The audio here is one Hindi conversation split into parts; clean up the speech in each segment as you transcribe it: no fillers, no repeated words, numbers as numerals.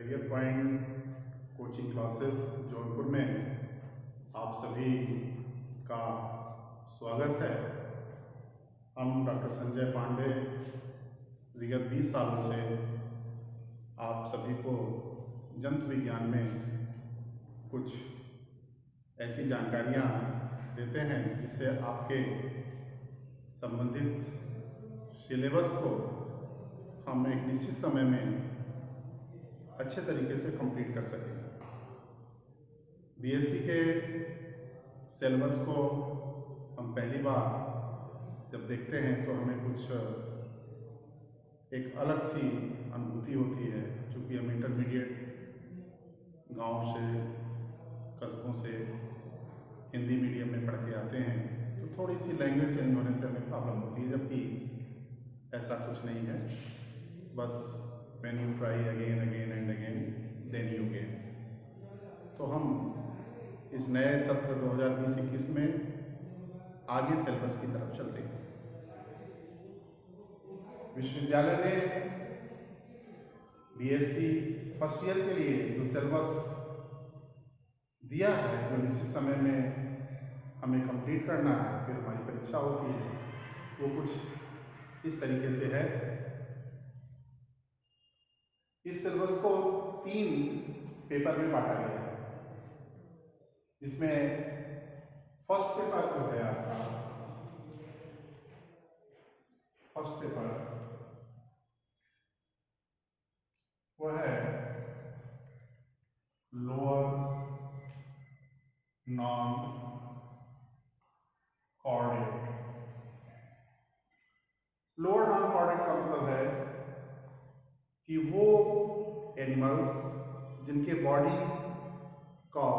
Career point coaching classes Jaunpur में आप सभी का स्वागत है। हम डॉक्टर संजय पांडे विगत 20 सालों से आप सभी को जंतु विज्ञान में कुछ ऐसी जानकारियाँ देते हैं जिससे आपके संबंधित सिलेबस को हम एक निश्चित समय में अच्छे तरीके से कंप्लीट कर सकें। बीएससी के सिलेबस को हम पहली बार जब देखते हैं तो हमें कुछ एक अलग सी अनुभूति होती है, क्योंकि हम इंटरमीडिएट गांव से कस्बों से हिंदी मीडियम में पढ़ के आते हैं, तो थोड़ी सी लैंग्वेज चेंज होने से हमें प्रॉब्लम होती है, जबकि ऐसा कुछ नहीं है। बस when you try again and again then you gain। तो हम इस नए सत्र 2020-21 में आगे सिलेबस की तरफ चलते हैं। विश्वविद्यालय ने बीएससी फर्स्ट ईयर के लिए जो सिलेबस दिया है, जो निश्चित समय में हमें कंप्लीट करना है, फिर हमारी परीक्षा होती है, वो कुछ इस तरीके से है। इस सिलेबस को 3 पेपर में बांटा गया है, जिसमें फर्स्ट पेपर जो है आपका फर्स्ट पेपर वो है lower non chordate. Lower non chordate का मतलब है कि वो एनिमल्स जिनके बॉडी का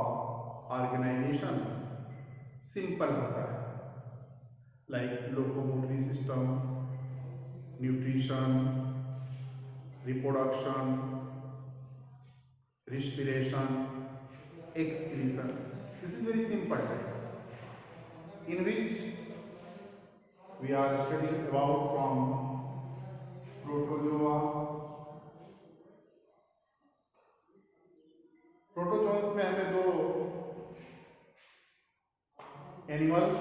ऑर्गेनाइजेशन सिंपल होता है, like locomotory system, nutrition, reproduction, respiration, excretion. This is very simple type in which we are studying about from protozoa. Protozoans में हमें 2 एनिमल्स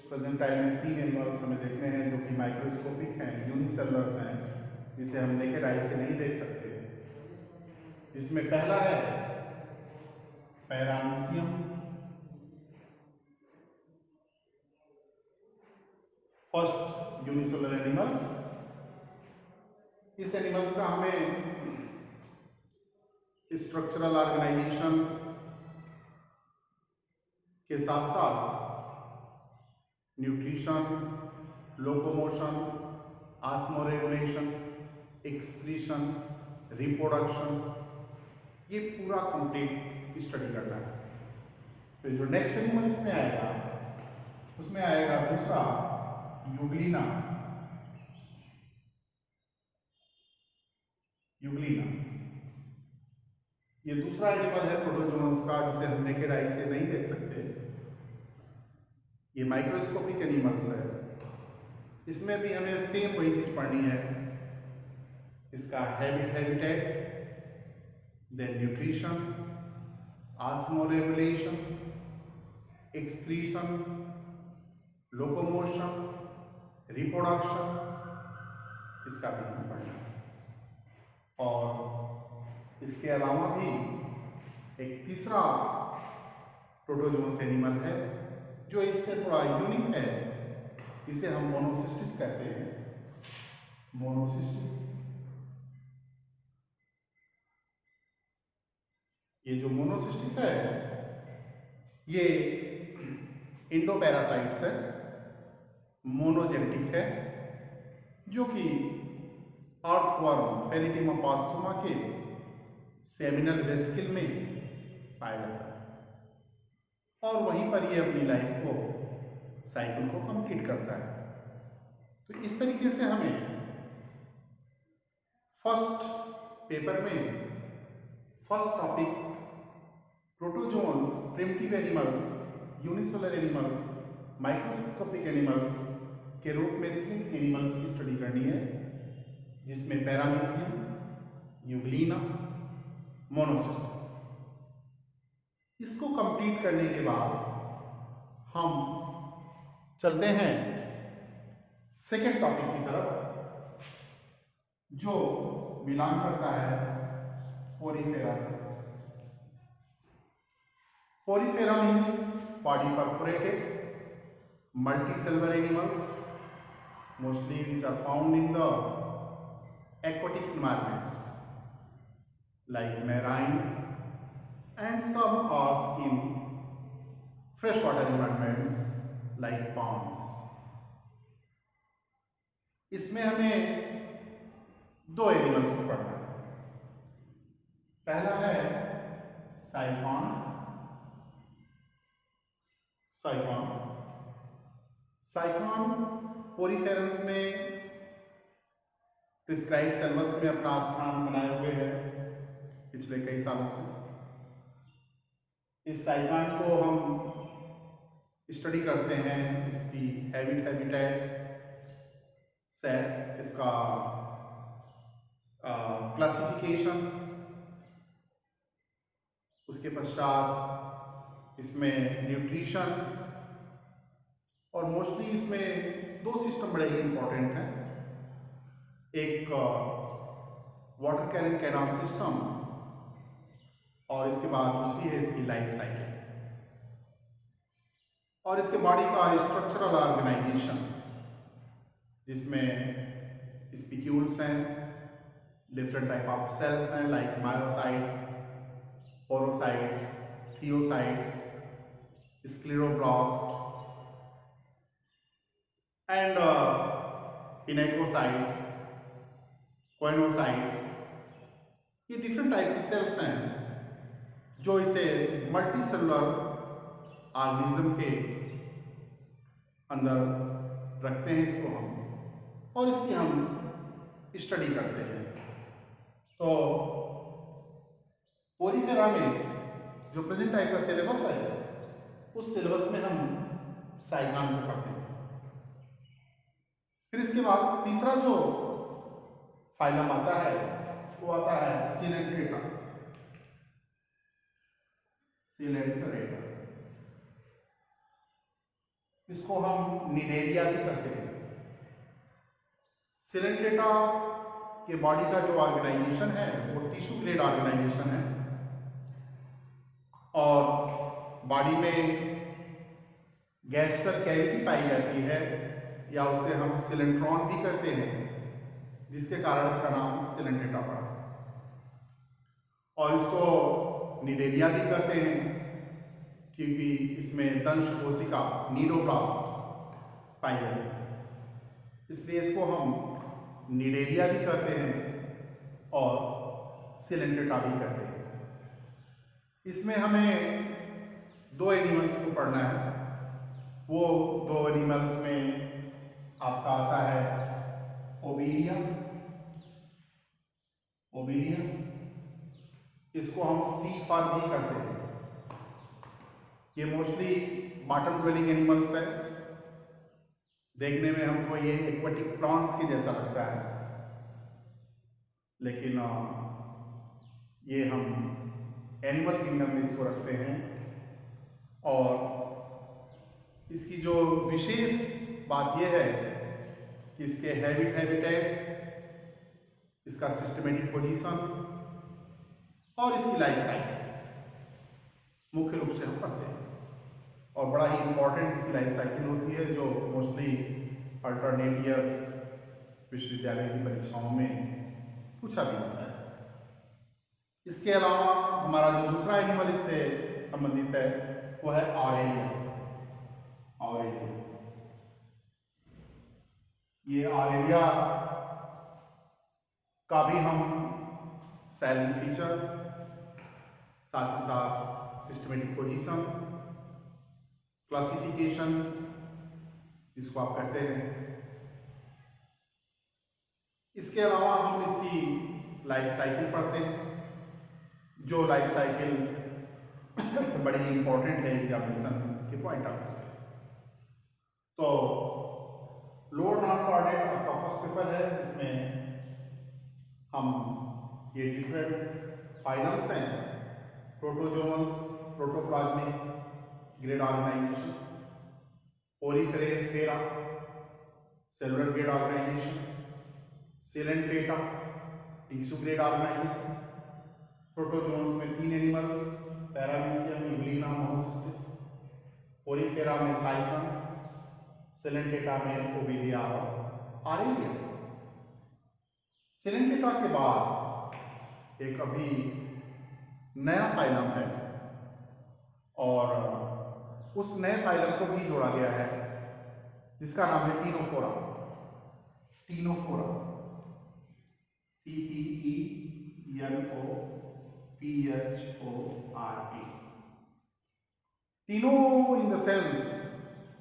प्रेजेंट टाइम में 3 एनिमल्स हमें देखने हैं जो कि माइक्रोस्कोपिक हैं, यूनिसेलुलर्स हैं, जिसे हम नेकेड आई से नहीं देख सकते। जिसमें पहला है पैरामीशियम, फर्स्ट यूनिसेलुलर एनिमल्स। इस एनिमल्स का हमें स्ट्रक्चरल ऑर्गेनाइजेशन के साथ साथ nutrition, locomotion, osmoregulation, excretion, reproduction, ये पूरा कंप्लीट स्टडी करना है। फिर जो नेक्स्ट एनिमल इसमें आएगा उसमें आएगा दूसरा यूग्लिना। ये दूसरा एनिमल है प्रोटोजोन्स का, जिसे हम नेकेड आई से नहीं देख सकते। ये माइक्रोस्कोपिक एनिमल्स है। इसमें भी हमें सेम वही चीज पढ़नी है, इसका habitat, then nutrition, osmoregulation, excretion, locomotion, reproduction, इसका भी हमें पढ़ना है। और इसके अलावा भी एक तीसरा प्रोटोजोन्स एनिमल है जो इससे थोड़ा यूनिक है, इसे हम मोनोसिस्टिस कहते हैं। मोनोसिस्टिस, ये जो मोनोसिस्टिस है ये इंडोपैरासाइट्स है, मोनोजेनेटिक है, जो कि अर्थवर्म फेलिटिमा पास्थुमा के सेमिनल वेस्किल में पाया जाता है और वहीं पर ये अपनी लाइफ को साइकिल को कंप्लीट करता है। तो इस तरीके से हमें फर्स्ट पेपर में first topic protozoans, primitive animals, unicellular animals, microscopic animals के रूप में 3 एनिमल्स की स्टडी करनी है, जिसमें पैरामीशियम, यूग्लिना, मोनोसिस्टस। इसको कंप्लीट करने के बाद हम चलते हैं सेकेंड टॉपिक की तरफ, जो बिलोंग करता है पोरीफेरा से। Porifera means body perforated multicellular animals, mostly which are found in the aquatic environments like marine, and some are in freshwater environments like ponds. इसमें हमें दो एनिमल्स को पढ़ना है। पहला है साइकॉन। साइकॉन पोरीफेरम्स में प्रिस्क्राइब सेल्वस में अपना स्थान बनाए हुए है पिछले कई सालों से। इस साइकॉन को हम स्टडी करते हैं, इसकी हैबिटेट से, इसका क्लासिफिकेशन, उसके पश्चात इसमें न्यूट्रिशन, और मोस्टली इसमें दो सिस्टम बड़े ही इंपॉर्टेंट हैं। एक वाटर कैरिंग कैनाल सिस्टम, और इसके बाद दूसरी है इसकी लाइफ साइकिल, और इसके बॉडी का स्ट्रक्चरल ऑर्गेनाइजेशन, जिसमें स्पिक्यूल्स हैं, डिफरेंट टाइप ऑफ सेल्स हैं like myocyte, porocytes, thesocytes, scleroblast and pinacocytes, choanocytes. ये डिफरेंट टाइप की सेल्स हैं जो इसे मल्टी सेलुलर ऑर्गेनिज्म के अंदर रखते हैं इसको हम, और इसकी हम स्टडी करते हैं। तो पोरीफेरा में जो प्रेजेंट टाइप का सिलेबस है, उस सिलेबस में हम साइकॉन को पढ़ते हैं। फिर इसके बाद तीसरा जो फाइलम आता है वो आता है सिलेंट्रेटा। इसको हम निडेरिया भी कहते हैं। सिलेंट्रेटा के बॉडी का जो ऑर्गेनाइजेशन है वो टिश्यू ग्रेड ऑर्गेनाइजेशन है, और बॉडी में गैस्ट्रल कैविटी पाई जाती है, या उसे हम सिलेंट्रॉन भी कहते हैं, जिसके कारण इसका नाम सिलेंट्रेटा पड़ा। और इसको निडेरिया भी कहते हैं क्योंकि इसमें दंश कोशिका नीडोब्लास्ट पाई जाती है, इसलिए इसको हम निडेरिया भी कहते हैं और सिलेंट्रेटा भी कहते हैं। इसमें हमें दो एनिमल्स को पढ़ना है। वो दो एनिमल्स में आपका आता है ओबेरिया। इसको हम सी फॉर भी कहते हैं। ये मोस्टली बॉटम ड्वेलिंग एनिमल्स है। देखने में हमको ये एक्वेटिक प्रॉन्स के जैसा लगता है, लेकिन ये हम एनिमल किंगडम में इसको रखते हैं। और इसकी जो विशेष बात यह है कि इसके हैबिटेट, इसका सिस्टमेटिक पोजीशन और इसकी लाइफ साइकिल मुख्य रूप से हम पढ़ते हैं। और बड़ा ही इंपॉर्टेंट इसकी लाइफ साइकिल होती है, जो मोस्टली अल्टरनेट ईयर्स विश्वविद्यालय की परीक्षाओं में पूछा भी जाता है। इसके अलावा हमारा जो दूसरा एनिमल इससे संबंधित है वो है ऑरेलिया। ये ऑरेलिया का भी हम साइलेंट फीचर, साथ ही साथ सिस्टमेटिक पोजीशन, क्लासिफिकेशन जिसको आप कहते हैं, इसके अलावा हम इसकी लाइफ साइकिल पढ़ते हैं, जो लाइफ साइकिल बड़ी इंपॉर्टेंट है एग्जामिनेशन के पॉइंट ऑफ व्यू से। तो लोअर नॉन कोऑर्डिनेट आपका फर्स्ट पेपर है, इसमें हम ये डिफरेंट फाइलम्स हैं, protozoans, protoplasmic grade organisation, porifera, cellular grade organisation, coelenterata, tissue grade organisation. Protozoans में 3 animals, paramecium, euglena, monocystis. Porifera में साइकन, सेलेंट्रेटा में ओविडिया और आरेलिया। सेलेंट्रेटा के बाद एक अभी नया फाइलम है और उस नए फाइलम को भी जोड़ा गया है जिसका नाम है Ctenophora. Ctenophora, CTENOPHORA। Cteno in the sense,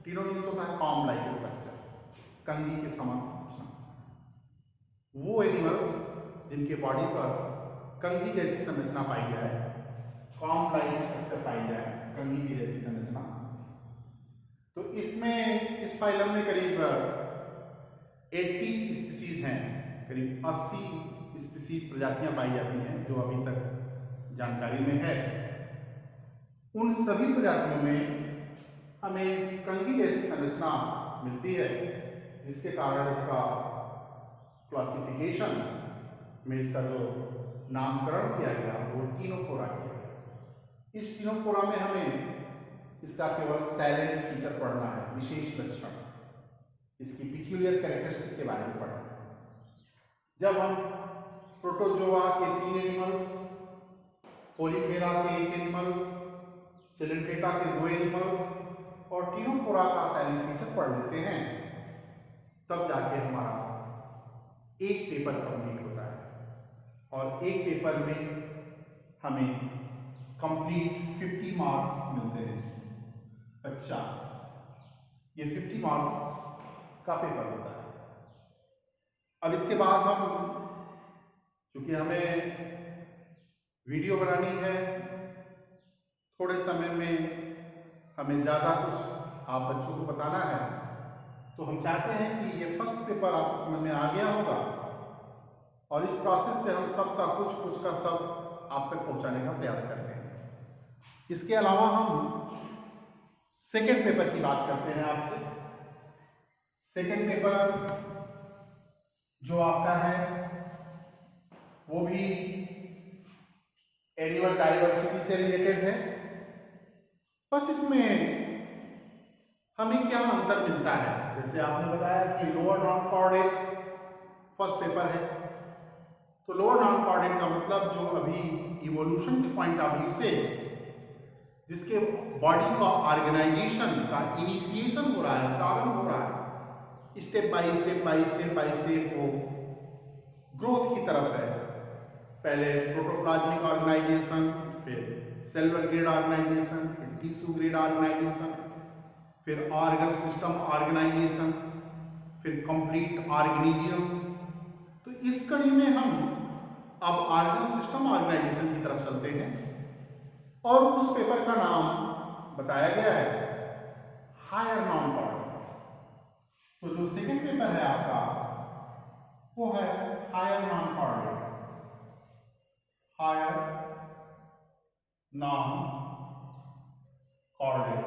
cteno means होता है कॉम लाइक स्ट्रक्चर, कंघी के समान संरचना। वो एनिमल्स जिनके बॉडी पर कंघी जैसी संरचना पाई जाए, कॉम लाइक स्ट्रक्चर पाई जाए, कंघी की जैसी संरचना, तो इसमें इस फाइलम में करीब 80 स्पीसीज हैं, करीब 80 स्पीसीज प्रजातियां पाई जाती हैं जो अभी तक जानकारी में है। उन सभी प्रजातियों में हमें इस कंघी जैसी संरचना मिलती है, जिसके कारण इसका क्लासिफिकेशन में इसका जो नामकरण किया गया वो टीनोफोरा किया गया। इस टीनोफोरा में हमें इसका केवल साइलेंट फीचर पढ़ना है, विशेष लक्षण, इसकी पिक्यूलियर कैरेक्टरिस्टिक के बारे में पढ़ना है। जब हम प्रोटोजोआ के 3 एनिमल्स, पोलीफेरा के 1 एनिमल्स, सेलेंट्रेटा के 2 एनिमल्स और टीनोफोरा का साइलेंट फीचर पढ़ लेते हैं, तब जाके हमारा एक पेपर कंप्लीट होता है और एक पेपर में हमें कंप्लीट 50 मार्क्स मिलते हैं, 50। ये 50 मार्क्स का पेपर होता है। अब इसके बाद हम, क्योंकि हमें वीडियो बनानी है, थोड़े समय में हमें ज़्यादा कुछ आप बच्चों को बताना है, तो हम चाहते हैं कि ये फर्स्ट पेपर आपको समझ में आ गया होगा और इस प्रोसेस से हम सब का कुछ का सब आप तक पहुंचाने का प्रयास करते हैं। इसके अलावा हम सेकेंड पेपर की बात करते हैं आपसे। सेकेंड पेपर जो आपका है वो भी एनिमल डाइवर्सिटी से रिलेटेड है। बस इसमें हमें क्या अंतर मिलता है, जैसे आपने बताया कि lower non chordate first paper है, तो लोअर नॉन कॉर्डेट का मतलब जो अभी इवोल्यूशन के पॉइंट ऑफ व्यू से जिसके बॉडी का ऑर्गेनाइजेशन का इनिशिएशन हो रहा है, प्रारंभ हो रहा है, step by step by step by step वो ग्रोथ की तरफ है। पहले प्रोटोप्लाज्मिक ऑर्गेनाइजेशन, फिर सेलुलर ग्रेड ऑर्गेनाइजेशन, फिर टिश्यू ग्रेड ऑर्गेनाइजेशन, फिर ऑर्गन सिस्टम ऑर्गेनाइजेशन, फिर कंप्लीट ऑर्गेनिज्म। तो इस कड़ी में हम अब ऑर्गन सिस्टम ऑर्गेनाइजेशन की तरफ चलते हैं और उस पेपर का नाम बताया गया है हायर नॉन कॉर्डेट। तो जो सेकेंड पेपर है आपका वो है higher non chordate, higher non chordate.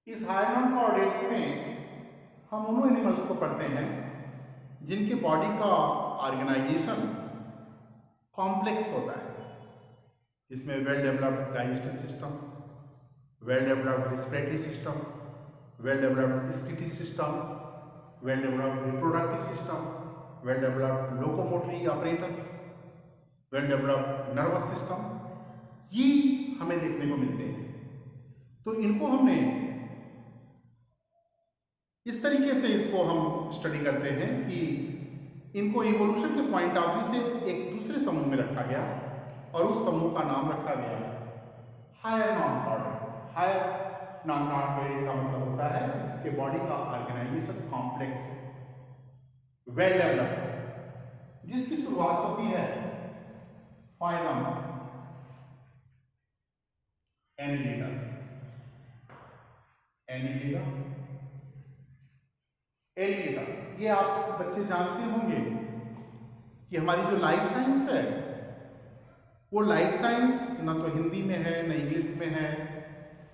इस हायर नॉन कॉर्डेट्स में हम उन एनिमल्स को पढ़ते हैं जिनके बॉडी का ऑर्गेनाइजेशन कॉम्प्लेक्स होता है, जिसमें well developed digestive system, well developed respiratory system, well developed excretory system, well developed reproductive system, well developed locomotory apparatus, well developed nervous system, ये हमें देखने को मिलते हैं। तो इनको हमने इस तरीके से इसको हम स्टडी करते हैं कि इनको इवोल्यूशन के पॉइंट ऑफ व्यू से एक दूसरे समूह में रखा गया और उस समूह का नाम रखा गया higher non chordate. Higher non chordate का मतलब होता है इसके बॉडी का ऑर्गेनाइजेशन कॉम्प्लेक्स, वेल डेवलप्ड, जिसकी शुरुआत होती है फाइलम एनिलिडा से। एनिलिडा, एनिलिडा ये आप बच्चे जानते होंगे कि हमारी जो लाइफ साइंस है वो लाइफ साइंस ना तो हिंदी में है, न इंग्लिश में है,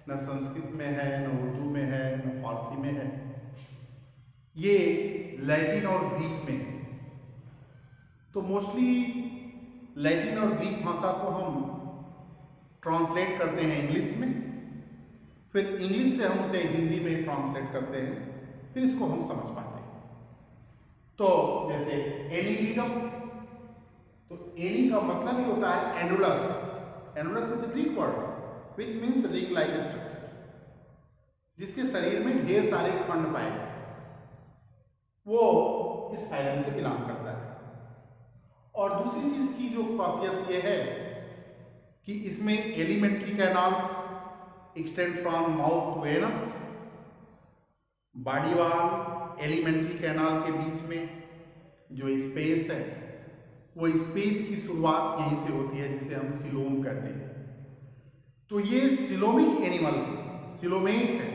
न संस्कृत में है, न उर्दू में है, न फारसी में है, ये लैटिन और ग्रीक में है। तो मोस्टली लैटिन और ग्रीक भाषा को हम ट्रांसलेट करते हैं इंग्लिश में, फिर इंग्लिश से हम उसे हिंदी में ट्रांसलेट करते हैं, फिर इसको हम समझ पाते हैं। तो जैसे एनीलिडम, तो एनी का मतलब ही होता है annulus. Annulus is the Greek word which means ring like structure, जिसके शरीर में ढेर सारे खंड पाए जाते हैं, वो इस फाइलम से बिलोंग करता है। और दूसरी चीज की जो खासियत ये है कि इसमें alimentary canal extend from mouth to anus, body wall alimentary canal के बीच में जो स्पेस है वो स्पेस की शुरुआत यहीं से होती है, जिसे हम सिलोम कहते हैं। तो ये सिलोमिक एनिमल सिलोमेट है।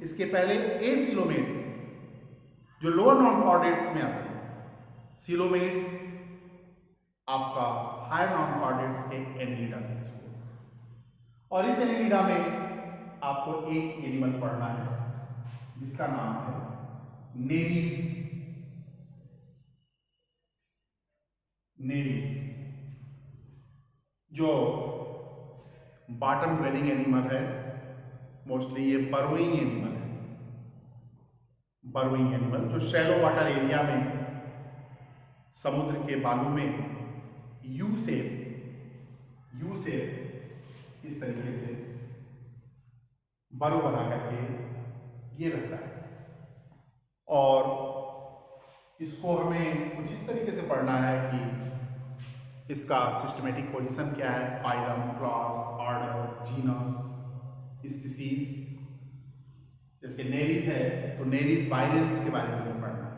इसके पहले एसिलोमेट जो लोअर नॉन कॉर्डेट्स में आते हैं, सिलोमेट्स आपका हायर नॉन कॉर्डेट्स के एनिलिडा से शुरू होता है। और इस एनिलिडा में आपको एक एनिमल पढ़ना है जिसका नाम है नेरीज। नेरीज जो बॉटम ड्वेलिंग एनिमल है, मोस्टली ये बर्रोइंग एनिमल है। बर्रोइंग एनिमल जो शैलो वाटर एरिया में समुद्र के बालू में यू से इस तरीके से बर्रो बना करके ये रहता है। और इसको हमें कुछ इस तरीके से पढ़ना है कि इसका सिस्टमेटिक पोजीशन क्या है, phylum, class, order, genus, species. जैसे नेरीज है तो नेरीज वायरेंस के बारे में हमें पढ़ना है,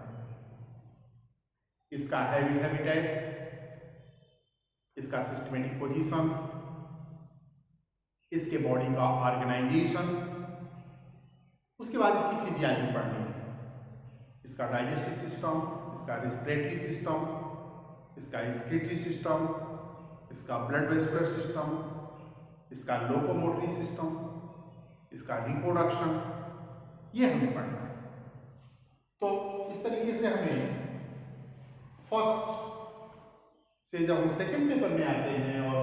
इसका हैबिटेट, इसका सिस्टमेटिक पोजीशन, इसके बॉडी का ऑर्गेनाइजेशन, उसके बाद इसकी फिजियोलॉजी पढ़नी है, इसका डाइजेस्टिव सिस्टम, इसका रेस्पिरेटरी सिस्टम, इसका एक्सक्रीटरी सिस्टम, इसका ब्लड वेस्कुलर सिस्टम, इसका लोकोमोटरी सिस्टम, इसका रिप्रोडक्शन, ये हमें पढ़ना है। तो इस तरीके से हमें फर्स्ट से जब हम सेकेंड पेपर में आते हैं और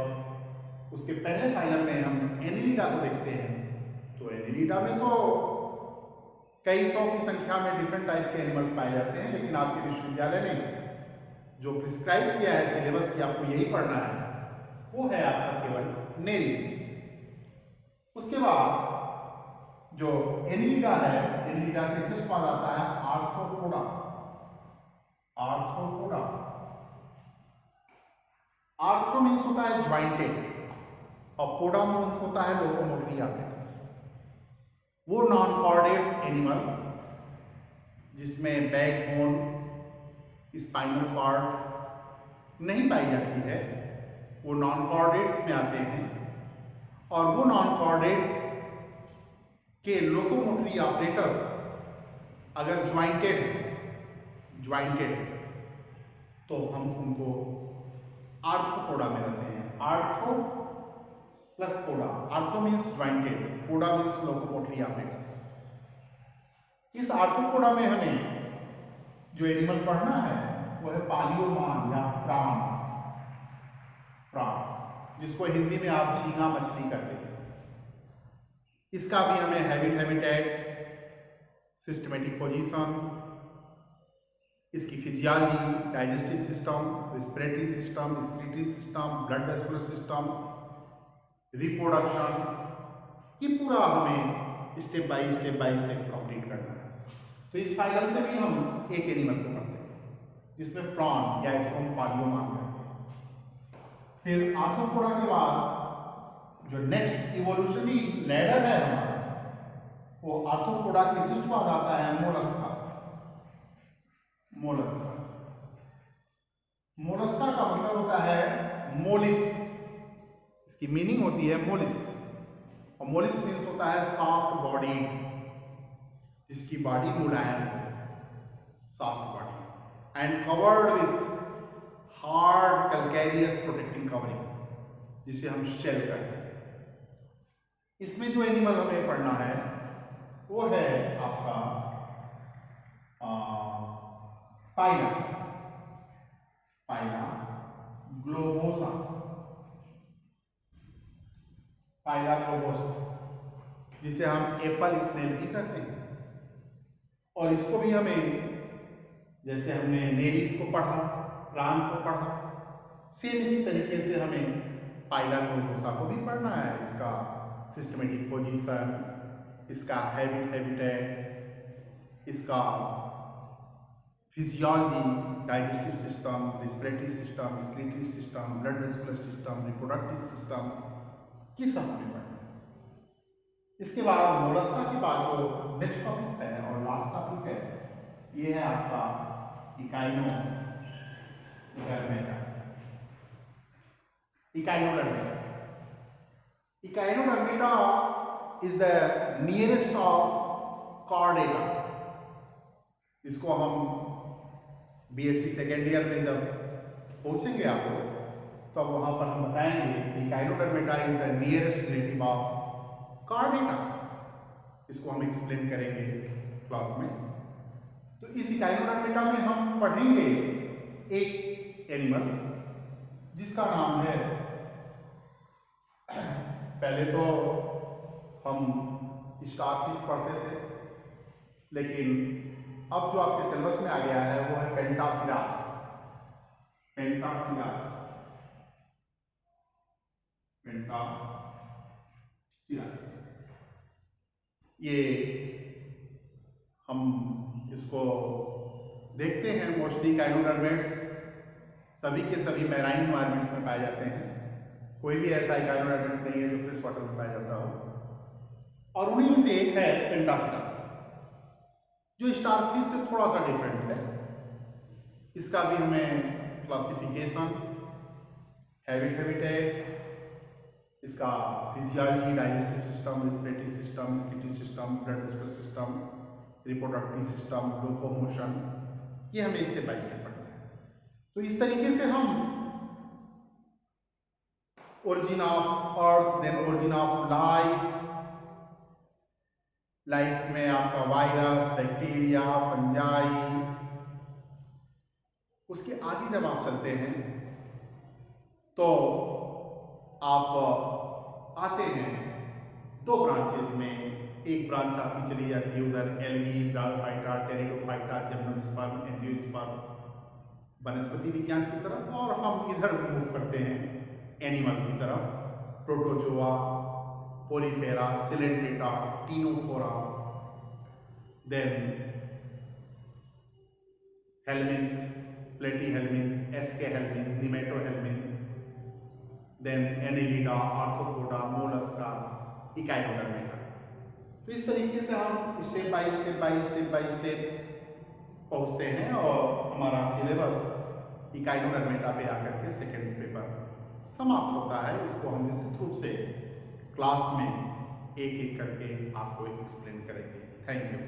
उसके पहले फाइनल में हम एनिलिडा को देखते हैं, तो एनिलिडा में तो कई सौ की संख्या में डिफरेंट टाइप के एनिमल्स पाए जाते हैं, लेकिन आपके विश्वविद्यालय ने जो प्रिस्क्राइब किया है सिलेबस की आपको यही पढ़ना है वो है आपका केवल नेरीज। उसके बाद जो एनिलिडा है, एनिलिडा के जस्ट बाद आता है आर्थ्रोपोडा। आर्थ्रोपोडा, आर्थ्रो मीन्स होता है ज्वाइंटेड और पोडा मीन्स होता है लोकोमोटरी apparatus। वो नॉन कॉर्डेट्स एनिमल जिसमें बैकबोन, स्पाइनल कॉर्ड नहीं पाई जाती है, वो नॉन कॉर्डेट्स में आते हैं। और वो नॉन कॉर्डेट्स के लोकोमोटरी apparatus अगर ज्वाइंटेड तो हम उनको आर्थ्रोपोडा में रहते हैं। Arthro plus poda, arthro means jointed, poda means locomotory apparatus। इस आर्थ्रोपोडा में हमें जो एनिमल पढ़ना है वो है पालियोमान या प्राण, जिसको हिंदी में आप झींगा मछली कहते हैं। इसका भी हमें हैबिटेट, सिस्टमेटिक पोजीशन, इसकी physiology, digestive system, respiratory system, excretory system, blood vascular system, reproduction, ये पूरा हमें स्टेप बाय स्टेप कंप्लीट करना है। तो इस फाइलम से भी हम एक एनिमल को पढ़ते हैं जिसमें प्रॉन या इसको हम पालियोमान कहते हैं। फिर आर्थ्रोपोडा के बाद जो नेक्स्ट इवोल्यूशनरी लैडर है हमारा, वो आर्थ्रोपोडा के जस्ट बाद आता है मोलस्का। मोलस्का का मतलब होता है मोलिस, इसकी मीनिंग होती है मोलिस, और मोलिस मीन्स होता है सॉफ्ट बॉडी, जिसकी body Mulayam, soft body, and covered with hard calcareous protecting covering, जिसे हम शेल कहते हैं। इसमें जो एनिमल हमें पढ़ना है वो है आपका पाइला, पाइला ग्लोबोसा, पाइला ग्लोबोसा, जिसे हम एप्पल स्नेल भी कहते हैं। और इसको भी हमें, जैसे हमने नेरीज को पढ़ा, रान को पढ़ा, सेम इसी तरीके से हमें पाइला ग्लोबोसा को भी पढ़ना है। इसका सिस्टमेटिक पोजीशन, इसका हैबिटेट, इसका physiology, digestive system, respiratory system, excretory system, blood vascular system, reproductive system, ये सब हमें पढ़ना है। इसके बाद मोलस्का के बाद जो नेक्स्ट टॉपिक है और लास्ट टॉपिक है, ये है आपका Echinodermata. Echinodermata is the nearest of Chordata. इसको हम बीएससी सेकेंड ईयर में जब पहुंचेंगे आप लोग, तो वहां पर हम बताएंगे कि Echinodermata is the nearest relative of Chordata. इसको हम एक्सप्लेन करेंगे क्लास में। तो इस इकाइनोडर्मेटा में हम पढ़ेंगे एक एनिमल जिसका नाम है, पहले तो हम स्टारफिश पढ़ते थे, लेकिन अब जो आपके सिलेबस में आ गया है वो है पेंटासिरास। पेंटासिरास, पेंटासिरास, ये हम इसको देखते हैं। मोस्टली इकाइनोडर्मेट्स सभी के सभी मैराइन एनवायरमेंट्स में पाए जाते हैं। कोई भी ऐसा इकाइनोडर्मेट नहीं है जो फ्रेश वाटर में पाया जाता हो। और उन्हीं में से एक है पेंटासिरास, जो स्टारफिश से थोड़ा सा डिफरेंट है। इसका भी हमें क्लासिफिकेशन, हैबिटेट, इसका physiology, digestive system, respiratory system, excretory system, blood vascular system, reproductive system, locomotion, ये हमें स्टेप बाय स्टेप पढ़ना है। तो इस तरीके से हम origin of earth, then origin of life में आपका वायरस, बैक्टीरिया, फंजाई, उसके आगे जब आप चलते हैं तो आप आते हैं दो ब्रांचेज में। एक ब्रांच आपकी चली जाती है उधर algae, bryophyta, pteridophyta, gymnosperm, angiosperm, वनस्पति विज्ञान की तरफ, और हम इधर मूव करते हैं एनिमल की तरफ, protozoa, porifera, coelenterata, ctenophora, then helminth, platyhelminth, aschelminth, nemathelminth, then annelida, arthropoda, mollusca, echinodermata. तो इस तरीके से हम स्टेप बाय स्टेप पहुंचते हैं और हमारा सिलेबस इकाइनोडर्मेटा पे आकर के सेकेंड पेपर समाप्त होता है। इसको हम विस्तृत रूप से क्लास में एक एक करके आपको एक्सप्लेन करेंगे। Thank you.